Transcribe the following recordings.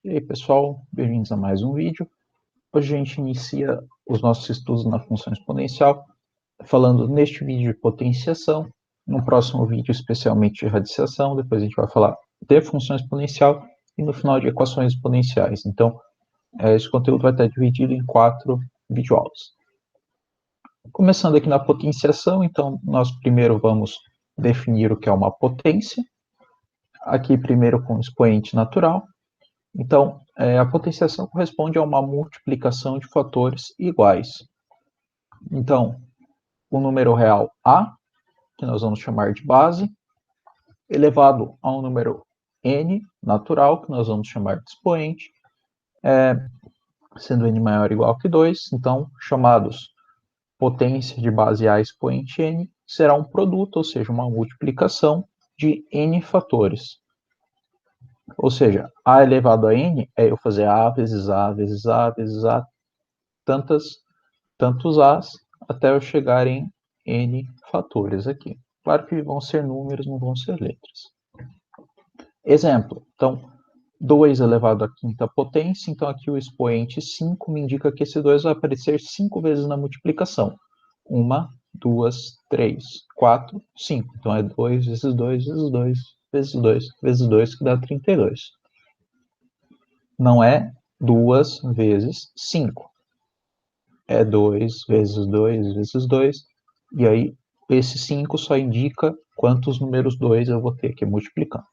E aí, pessoal, bem-vindos a mais um vídeo. Hoje a gente inicia os nossos estudos na função exponencial, falando neste vídeo de potenciação, no próximo vídeo especialmente de radiciação, depois a gente vai falar de função exponencial e no final de equações exponenciais. Então, esse conteúdo vai estar dividido em 4 videoaulas. Começando aqui na potenciação, então, nós primeiro vamos definir o que é uma potência, aqui primeiro com expoente natural. Então, a potenciação corresponde a uma multiplicação de fatores iguais. Então, o número real A, que nós vamos chamar de base, elevado a um número N natural, que nós vamos chamar de expoente, sendo N maior ou igual que 2, então, chamados potência de base A expoente N, será um produto, ou seja, uma multiplicação de N fatores. Ou seja, A elevado a N é eu fazer A vezes A vezes A vezes A, tantos A's, até eu chegar em N fatores aqui. Claro que vão ser números, não vão ser letras. Exemplo, então, 2 elevado à quinta potência, então aqui o expoente 5 me indica que esse 2 vai aparecer 5 vezes na multiplicação. 1, 2, 3, 4, 5. Então é 2 vezes 2 vezes 2 vezes 2 vezes 2, que dá 32. Não é 2 vezes 5. É 2 vezes 2 vezes 2, e aí esse 5 só indica quantos números 2 eu vou ter que multiplicar.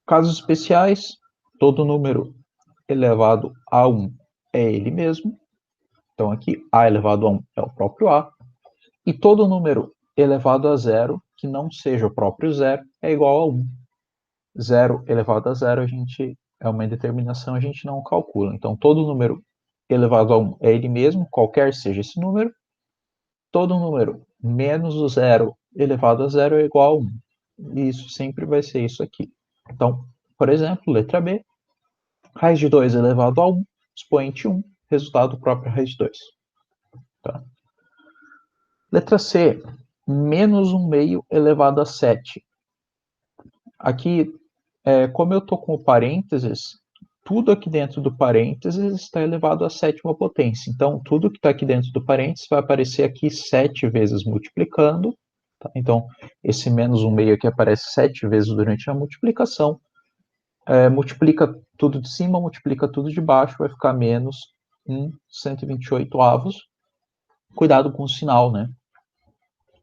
Casos especiais, todo número elevado a 1 é ele mesmo. Então aqui A elevado a 1 é o próprio A. E todo número elevado a 0, que não seja o próprio 0, é igual a 1. 0 elevado a 0 é uma indeterminação, a gente não calcula. Então todo número elevado a 1 é ele mesmo, qualquer seja esse número. Todo número menos o 0 elevado a 0 é igual a 1. E isso sempre vai ser isso aqui. Então, por exemplo, letra B, raiz de 2 elevado a 1, expoente 1, resultado próprio raiz de 2. Tá? Letra C, menos 1 meio elevado a 7. Aqui, como eu estou com o parênteses, tudo aqui dentro do parênteses está elevado à sétima potência. Então, tudo que está aqui dentro do parênteses vai aparecer aqui 7 vezes multiplicando. Tá? Então, esse menos 1 meio aqui aparece 7 vezes durante a multiplicação. Multiplica tudo de cima, multiplica tudo de baixo, vai ficar menos 1/128 avos. Cuidado com o sinal, né?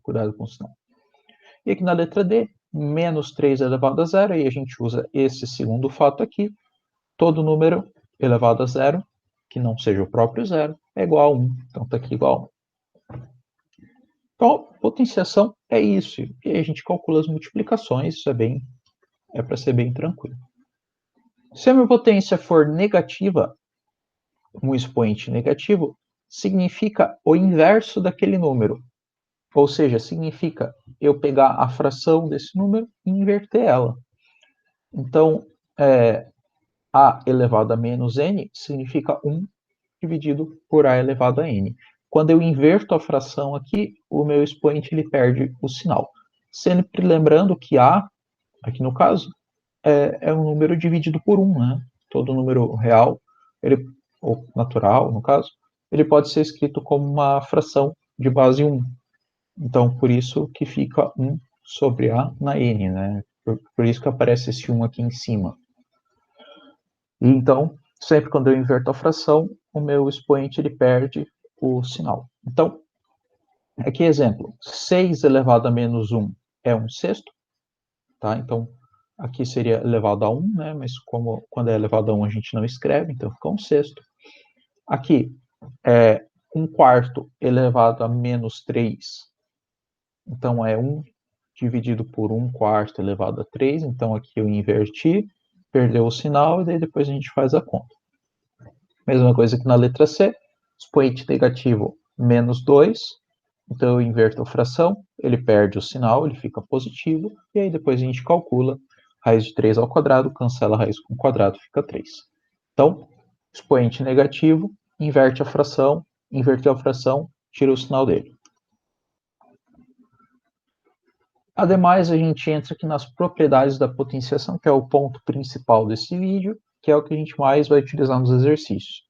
Cuidado com o sinal. E aqui na letra D, menos 3 elevado a 0, e a gente usa esse segundo fato aqui. Todo número elevado a 0, que não seja o próprio 0, é igual a 1. Então está aqui igual a 1. Então, potenciação é isso. E aí a gente calcula as multiplicações, isso é para ser bem tranquilo. Se a minha potência for negativa, um expoente negativo, significa o inverso daquele número. Ou seja, significa eu pegar a fração desse número e inverter ela. Então, A elevado a menos N significa 1 dividido por A elevado a N. Quando eu inverto a fração aqui, o meu expoente ele perde o sinal. Sempre lembrando que A, aqui no caso, é um número dividido por 1, né? Todo número real, ou natural, no caso, ele pode ser escrito como uma fração de base 1. Então, por isso que fica 1 sobre A na N, né? Por isso que aparece esse 1 aqui em cima. E então, sempre quando eu inverto a fração, o meu expoente ele perde o sinal. Então, aqui exemplo, 6 elevado a menos 1 é 1/6, tá? Então, aqui seria elevado a 1, né? Mas quando é elevado a 1 a gente não escreve, então fica 1/6. Aqui, 1/4 elevado a menos 3, então é 1 dividido por 1/4 elevado a 3, então aqui eu inverti, perdeu o sinal, e daí depois a gente faz a conta. Mesma coisa que na letra C, expoente negativo menos 2, então eu inverto a fração, ele perde o sinal, ele fica positivo, e aí depois a gente calcula raiz de 3 ao quadrado, cancela a raiz com o quadrado, fica 3. Então, expoente negativo, inverte a fração, inverteu a fração, tira o sinal dele. Ademais, a gente entra aqui nas propriedades da potenciação, que é o ponto principal desse vídeo, que é o que a gente mais vai utilizar nos exercícios.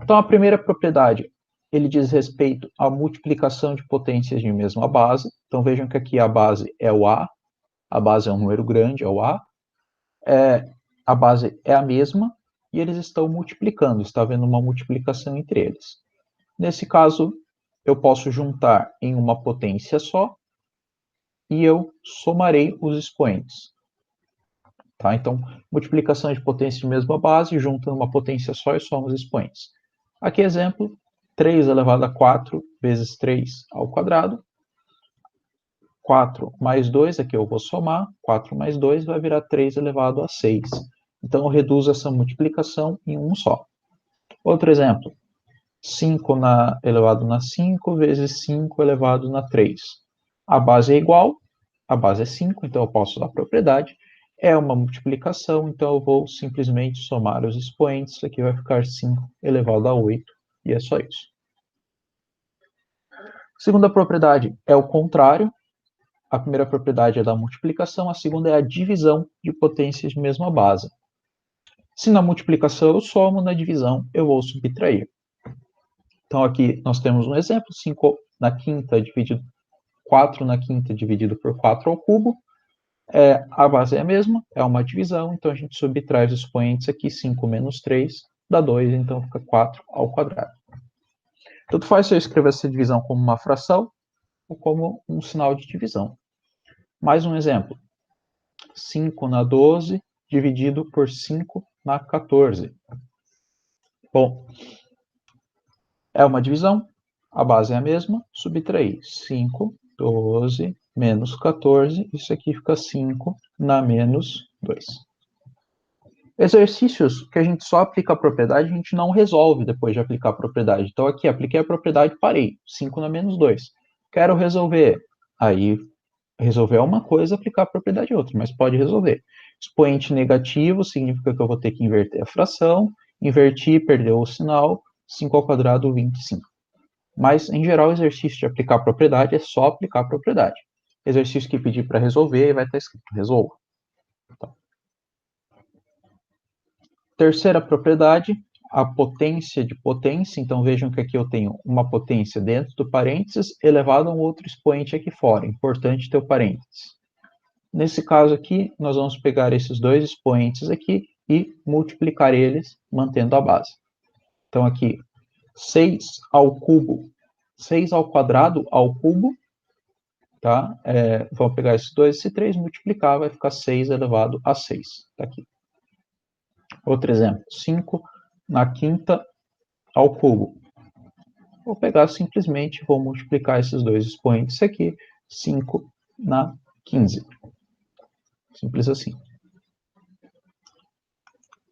Então, a primeira propriedade, ele diz respeito à multiplicação de potências de mesma base. Então, vejam que aqui a base é o A, a base é um número grande, é o A. A base é a mesma e eles estão multiplicando, está havendo uma multiplicação entre eles. Nesse caso, eu posso juntar em uma potência só e eu somarei os expoentes. Tá? Então, multiplicação de potência de mesma base, junta numa potência só e soma os expoentes. Aqui, exemplo, 3 elevado a 4 vezes 3 ao quadrado. 4 mais 2, aqui eu vou somar, 4 mais 2 vai virar 3 elevado a 6. Então, eu reduzo essa multiplicação em um só. Outro exemplo, 5 elevado a 5 vezes 5 elevado a 3. A base é igual, a base é 5, então eu posso usar a propriedade. É uma multiplicação, então eu vou simplesmente somar os expoentes. Aqui vai ficar 5 elevado a 8, e é só isso. Segunda propriedade é o contrário. A primeira propriedade é da multiplicação, a segunda é a divisão de potências de mesma base. Se na multiplicação eu somo, na divisão eu vou subtrair. Então aqui nós temos um exemplo, 5 na quinta dividido 4 na quinta dividido por 4 ao cubo. A base é a mesma, é uma divisão, então a gente subtrai os expoentes aqui, 5 menos 3 dá 2, então fica 4 ao quadrado. Tanto faz se eu escrever essa divisão como uma fração ou como um sinal de divisão. Mais um exemplo, 5 na 12 dividido por 5 na 14. Bom, é uma divisão, a base é a mesma, subtrair 5, 12, menos 14, isso aqui fica 5 na menos 2. Exercícios que a gente só aplica a propriedade, a gente não resolve depois de aplicar a propriedade. Então aqui, apliquei a propriedade, parei, 5 na menos 2. Quero resolver, aí resolver é uma coisa, aplicar a propriedade é outra, mas pode resolver. Expoente negativo significa que eu vou ter que inverter a fração, invertir, perdeu o sinal, 5 ao quadrado, 25. Mas, em geral, o exercício de aplicar a propriedade é só aplicar a propriedade. Exercício que pedir para resolver, vai estar escrito resolva. Então, terceira propriedade, a potência de potência. Então, vejam que aqui eu tenho uma potência dentro do parênteses elevado a um outro expoente aqui fora. Importante ter o parênteses. Nesse caso aqui, nós vamos pegar esses dois expoentes aqui e multiplicar eles, mantendo a base. Então, aqui, 6 ao cubo, 6 ao quadrado ao cubo, tá? Vamos pegar esses dois, esse 3, multiplicar, vai ficar 6 elevado a 6. Tá aqui. Outro exemplo, 5 na quinta ao cubo. Vou pegar simplesmente, vou multiplicar esses dois expoentes aqui, 5 na 15. Simples assim.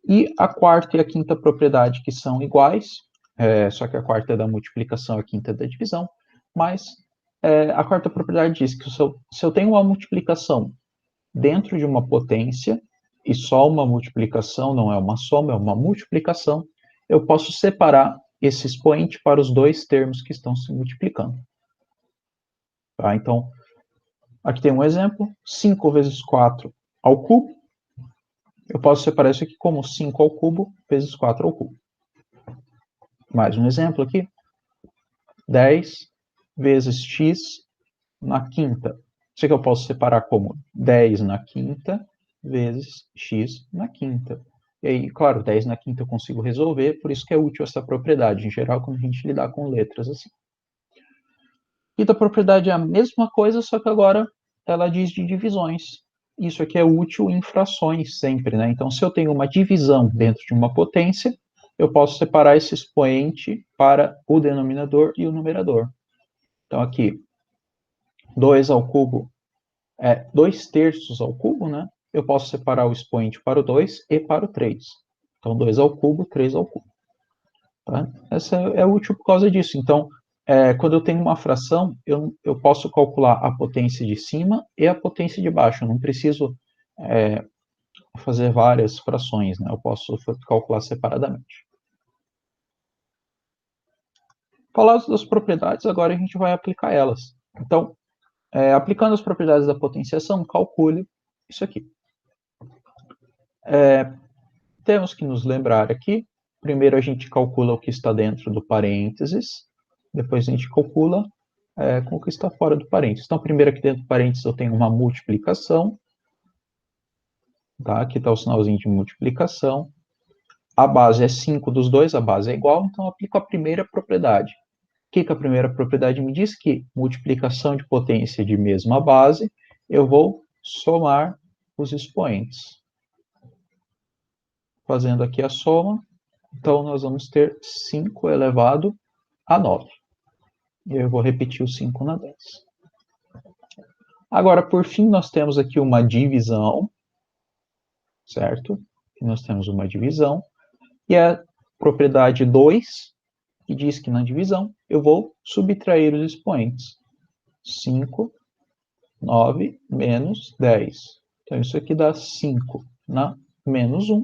E a quarta e a quinta propriedade que são iguais, só que a quarta é da multiplicação, a quinta é da divisão, mas a quarta propriedade diz que se eu tenho uma multiplicação dentro de uma potência, e só uma multiplicação, não é uma soma, é uma multiplicação, eu posso separar esse expoente para os dois termos que estão se multiplicando. Tá? Então, aqui tem um exemplo, 5 vezes 4 ao cubo. Eu posso separar isso aqui como 5 ao cubo vezes 4 ao cubo. Mais um exemplo aqui, 10 vezes x na quinta. Isso aqui eu posso separar como 10 na quinta vezes x na quinta. E aí, claro, 10 na quinta eu consigo resolver, por isso que é útil essa propriedade, em geral, quando a gente lidar com letras assim. Quinta propriedade é a mesma coisa, só que agora ela diz de divisões. Isso aqui é útil em frações sempre, né? Então, se eu tenho uma divisão dentro de uma potência, eu posso separar esse expoente para o denominador e o numerador. Então, aqui, 2 ao cubo é 2 terços ao cubo, né? Eu posso separar o expoente para o 2 e para o 3. Então, 2 ao cubo, 3 ao cubo. Tá? Essa é útil por causa disso. Então, quando eu tenho uma fração, eu posso calcular a potência de cima e a potência de baixo. Eu não preciso fazer várias frações, né? Eu posso calcular separadamente. Falados das propriedades, agora a gente vai aplicar elas. Então, Aplicando as propriedades da potenciação, calcule isso aqui. Temos que nos lembrar aqui, primeiro a gente calcula o que está dentro do parênteses, depois a gente calcula com o que está fora do parênteses. Então, primeiro aqui dentro do parênteses eu tenho uma multiplicação, tá? Aqui está o sinalzinho de multiplicação, a base é 5 dos dois, a base é igual, então eu aplico a primeira propriedade. O que a primeira propriedade me diz? Que multiplicação de potência de mesma base, eu vou somar os expoentes. Fazendo aqui a soma, então nós vamos ter 5 elevado a 9. E eu vou repetir o 5 na 10. Agora, por fim, nós temos aqui uma divisão, certo? Nós temos uma divisão, e a propriedade 2, que diz que na divisão eu vou subtrair os expoentes. 5, 9, menos 10. Então, isso aqui dá 5 na menos 1,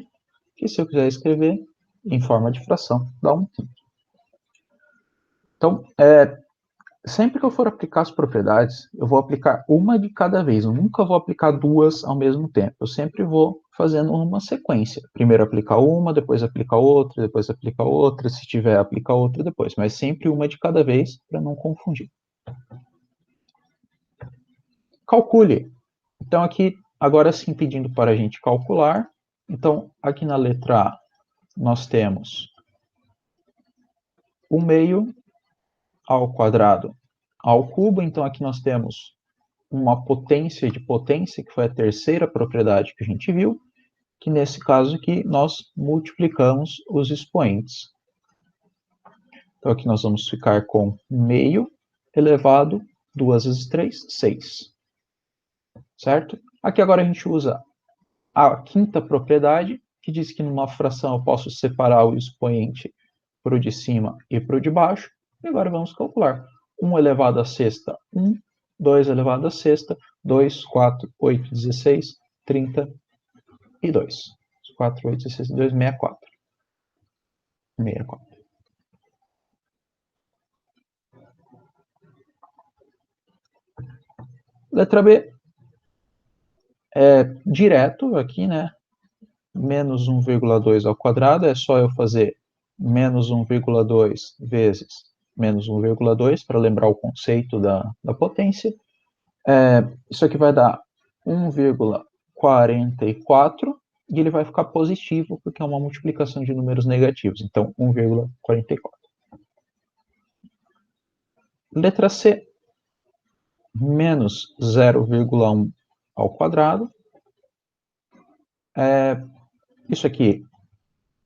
que se eu quiser escrever em forma de fração, dá 1 quinto. Então, sempre que eu for aplicar as propriedades, eu vou aplicar uma de cada vez. Eu nunca vou aplicar duas ao mesmo tempo. Eu sempre vou fazendo uma sequência. Primeiro aplicar uma, depois aplicar outra, depois aplicar outra. Se tiver, aplicar outra depois. Mas sempre uma de cada vez, para não confundir. Calcule. Então, aqui, agora sim, pedindo para a gente calcular. Então, aqui na letra A, nós temos 1 meio ao quadrado ao cubo. Então, aqui nós temos uma potência de potência, que foi a terceira propriedade que a gente viu, que nesse caso aqui nós multiplicamos os expoentes. Então, aqui nós vamos ficar com meio elevado 2 vezes 3, 6. Certo? Aqui agora a gente usa a quinta propriedade, que diz que numa fração eu posso separar o expoente para o de cima e para o de baixo. E agora vamos calcular. 1 elevado à sexta, 1. 2 elevado à sexta, 2, 4, 8, 16, 32. 4, 8, 16, 2, 64. 64. Letra B. Direto aqui, né? Menos 1,2 ao quadrado, é só eu fazer menos 1,2 vezes menos 1,2, para lembrar o conceito da potência. Isso aqui vai dar 1,44, e ele vai ficar positivo, porque é uma multiplicação de números negativos. Então, 1,44. Letra C, menos 0,1 ao quadrado. Isso aqui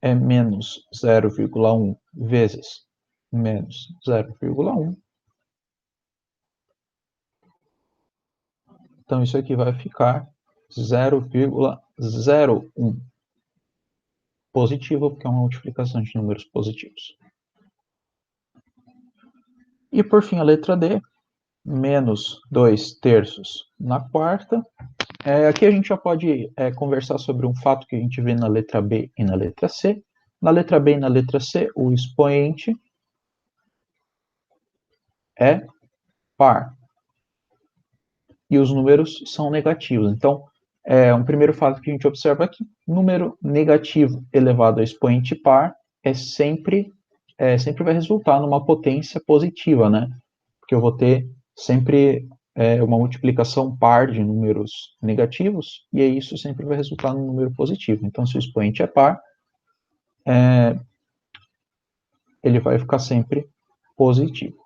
é menos 0,1 vezes menos 0,1. Então, isso aqui vai ficar 0,01 positivo, porque é uma multiplicação de números positivos. E, por fim, a letra D, menos 2 terços na quarta. Aqui a gente já pode conversar sobre um fato que a gente vê na letra B e na letra C. Na letra B e na letra C, o expoente é par. E os números são negativos. Então, um primeiro fato que a gente observa aqui, número negativo elevado a expoente par sempre vai resultar numa potência positiva, né? Porque eu vou ter sempre uma multiplicação par de números negativos, e aí isso sempre vai resultar num número positivo. Então, se o expoente é par, ele vai ficar sempre positivo.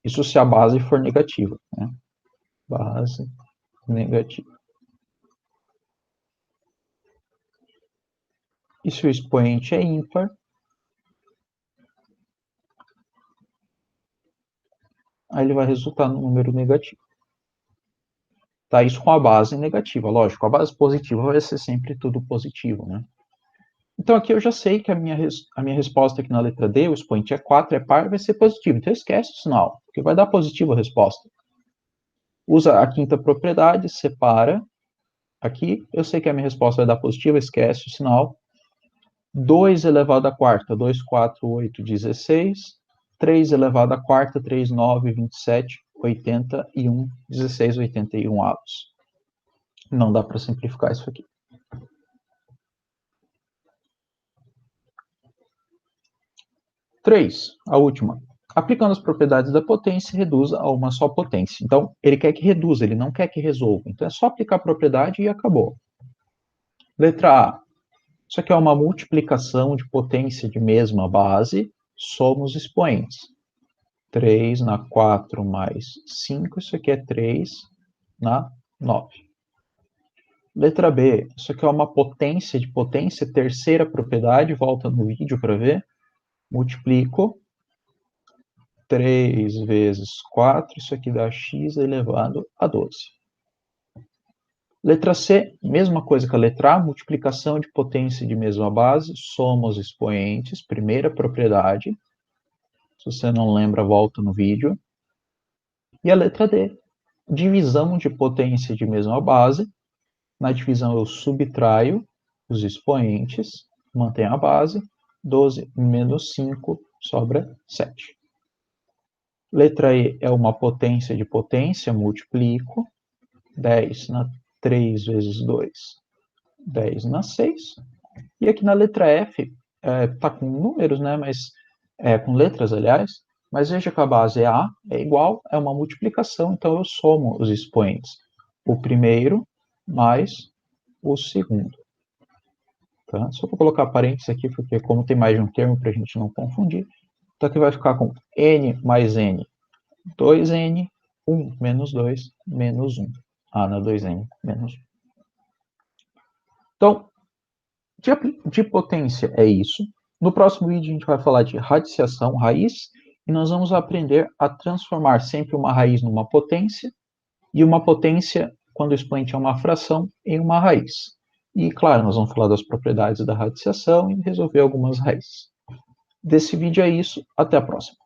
Isso se a base for negativa, né? Base negativa. E se o expoente é ímpar, aí ele vai resultar no número negativo. Tá? Isso com a base negativa, lógico. A base positiva vai ser sempre tudo positivo, né? Então, aqui eu já sei que a minha resposta aqui na letra D, o expoente é 4, é par, vai ser positivo. Então, esquece o sinal, porque vai dar positivo a resposta. Usa a quinta propriedade, separa. Aqui, eu sei que a minha resposta vai dar positiva, esquece o sinal. 2 elevado à quarta, 2, 4, 8, 16. 3 elevado à quarta, 3, 9, 27, 81, 16, 81 avos. Não dá para simplificar isso aqui. 3, a última. Aplicando as propriedades da potência, reduza a uma só potência. Então, ele quer que reduza, ele não quer que resolva. Então, é só aplicar a propriedade e acabou. Letra A. Isso aqui é uma multiplicação de potência de mesma base, somos expoentes. 3 na 4 mais 5, isso aqui é 3 na 9. Letra B, isso aqui é uma potência de potência, terceira propriedade, volta no vídeo para ver. Multiplico 3 vezes 4, isso aqui dá x elevado a 12. Letra C, mesma coisa que a letra A, multiplicação de potência de mesma base, somos expoentes, primeira propriedade. Se você não lembra, volta no vídeo. E a letra D, divisão de potência de mesma base. Na divisão eu subtraio os expoentes, mantenho a base, 12 menos 5 sobra 7. Letra E é uma potência de potência, multiplico, 10 na 3 vezes 2, 10 na 6. E aqui na letra F, está com números, né, mas com letras, aliás, mas veja que a base é A, é igual, é uma multiplicação, então eu somo os expoentes. O primeiro mais o segundo. Tá? Só vou colocar parênteses aqui, porque como tem mais de um termo, para a gente não confundir. Então aqui vai ficar com n mais n, 2n, 1 menos 2, menos 1. A na 2n, menos 1. Então, de potência é isso. No próximo vídeo a gente vai falar de radiciação, raiz, e nós vamos aprender a transformar sempre uma raiz numa potência, e uma potência, quando o expoente é uma fração, em uma raiz. E, claro, nós vamos falar das propriedades da radiciação e resolver algumas raízes. Desse vídeo é isso, até a próxima.